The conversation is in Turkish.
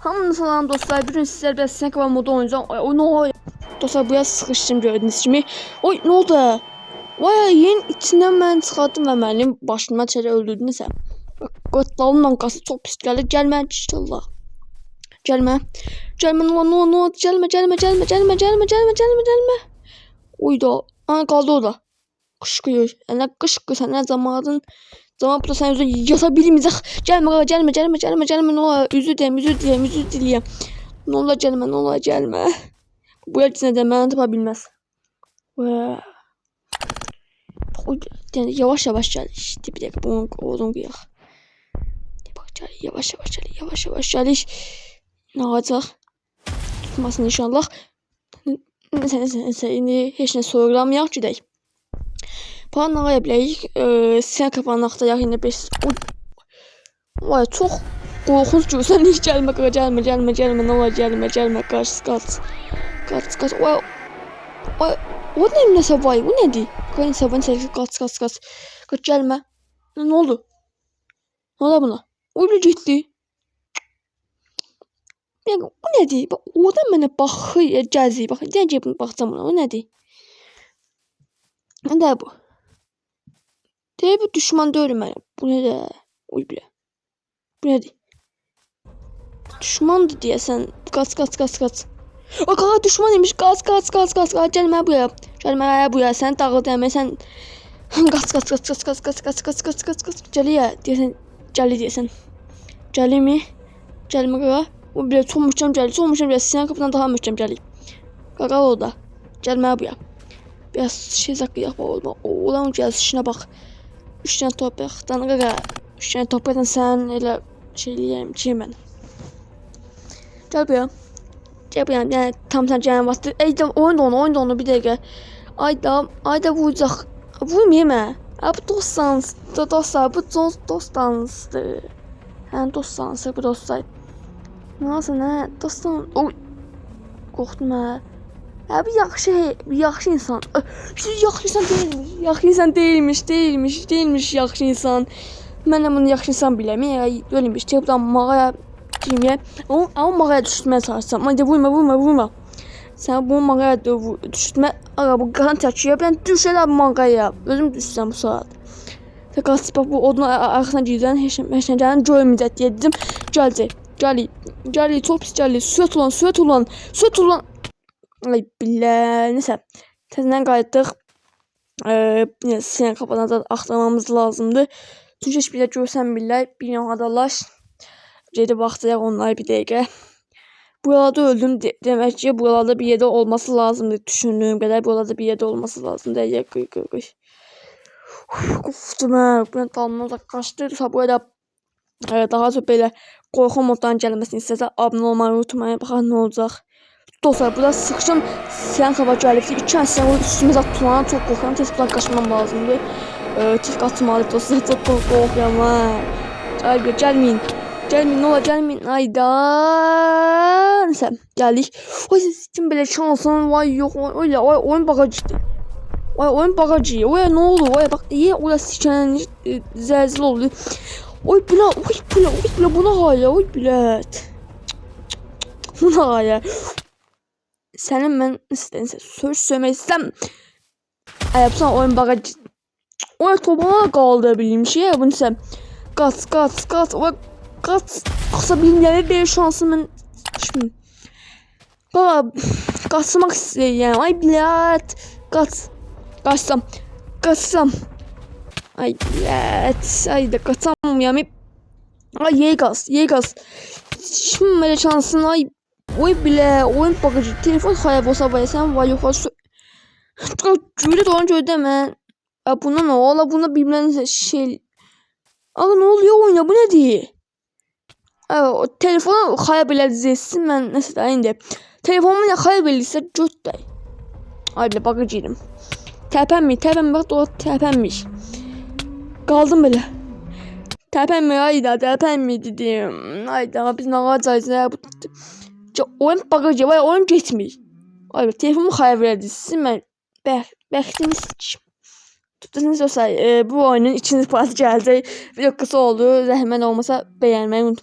Hamınız salam dostlar. Bugün sizler biraz Snake War modu oynayacağım. O ne oluyor? Dostlar biraz sıkıştım gördüğünüz gibi. Oy ne oldu? Vay yerin içinden ben çıkardım ve benim başıma çare öldürdü neyse. Dalımla kası çok pis geldi. Gelme inşallah. Gelme. Gelme no gelme. Uydu. Ana kaldı o da. Kışkıyor. Yani kışkıyor sen ne zamanın. Zaman burada sen yüzüne yatabilir gelme ne olur özür dileyim. Ne olur gelme. Bu elçine de beni tapabilmez. Yani yavaş gel. İşte bir dakika bunu oğlum kıyak. Bak yavaş gel. Ne olacak? Tutmasın inşallah. Seni hiç ne sorgulamayaq ki deyik. Falan ne yapayıq? Sen kafanı axtaraq yine 5. Vay çok korkunç görsən hiç gelme ne olur gelme kaç. Vay o ne neyse vay bu nedir? Kayın sabun selfie kaç gelme. Ne oldu? Ne oldu buna? Öyle gitti. Yani bu nedir? Bak oradan bana bakıyor gəzir. Bak necə bunu baxacağım buna. O nedir? Ne de bu? Tabi bu düşman değilim ben. Bu ne de? Uy bile. Bu nedir? Düşmandı diye sen kaç. O kadar düşman imiş. Kaç. Gelme buraya. Sen dağıl deme sen. Kaç. Celi diyesen. Celi mi? Gelme kaka. O bile çok müştem bile. Sinan kapıdan daha müştem celi. Kaka o da. Gelme buraya. Biraz şey zakı yapma olma. Oğlan şuna bak. 3 tane topraktan kaka. 3 tane topraktan sen öyle şeyleyeyim ben. Gel buraya. Yani tam sen canım bastı. Oyun onu bir dakika. Ayda vuracak. Vurmayayım ha. Bu dostlar bu dostlarınızdır. Hə dostlarınızdır bu dostlar. Nasıl ne dostlar? Oy. Qorxdum ha. Bu yaxşı insan. Yaxşı insan değilmiş yaxşı insan. Mən də bunu yaxşı insan biləm. Ölmüş. Buradan mağara girmeye. Ama mağaraya düşürtmeye çalışacağım. Hadi vurma. Sen bu mağaraya düşürtme. Bu kan çəkiyor. Ben düşərəm mağaraya. Özüm düşsəm bu saat. Fakat bak bu odun arkasına girdən heç nə gələn görməyəcək deyə dedim. Gəli, çok pis gəli. Suet ulan. Ay billah. Neyse. Təzədən qayıtdıq. Sinir kapana da axtarmamız lazımdır. Çünkü hiç bile görsən billah. Bir adalaş. Geri baxacaq onlar bir dəqiqə. Buralarda öldüm demek ki buralarda bir yerde olması lazımdı düşündüğüm kadar. Buralarda bir yerde olması lazım. Qıy. Qorxdum ha. Ben dalımdan uzaqlaşdırsa bu arada daha çok böyle qorxu moddan gəlməsini istəsə abunə olmayı unutmayın. Baxın ne olacaq. Dostlar burada sıkışım sen hava gəlibdi. 2 tane sen üstümüz atılana çok qorxuram. Tez buradan qaçmam lazımdır. Tez qaçmalı dostlar. Çok qorxuram ha. Gəlməyin. Ne olur gelmeyin. Ayda. Neyse geldik. Oy sizin böyle şansın var yok. Öyle oyun bagajıydı. Oyun bagajı. Oy ne oldu? Oy bak iyi orası siken zelzil oldu. Oy bile buna hala. Oy bile. Buna hala. Senin ben neyse söz söylemek istem. Yapsan oyun bagajı. Oy topana kaldı bileyim şey. Bunu sen. Kaç. Oy kaçabilmeleri bir şansım ben şimdi kaçmak istəyirəm. Ay bilet kaçsam ay bilet ay da kaçamıyorum. Ay ye gaz şimdi böyle şansın ay oy bile oyun bagajı telefon hayal olsa var sen var yok cüret olunca ödeme buna ne ola buna bilmeniz şey ne oluyor oyuna bu ne diye. O telefonu kaybedeceksin ben mesela indi. Telefonumu ne kaybedilse cürt day. Ay bile bakıcıydım. Tepenmi bak o tepenmiş. Kaldım böyle. Tepenmi dedim. Ayda biz ne yapacağız ya bu. Oyun bakıcı var oyun geçmiş. Ay bile telefonumu kaybedeceksin ben. Bəxtini sikim. Tutduğunuz olsa bu oyunun ikinci parti gelecek. Video kısa oldu. Zəhmət olmasa beğenmeyi unutmayın.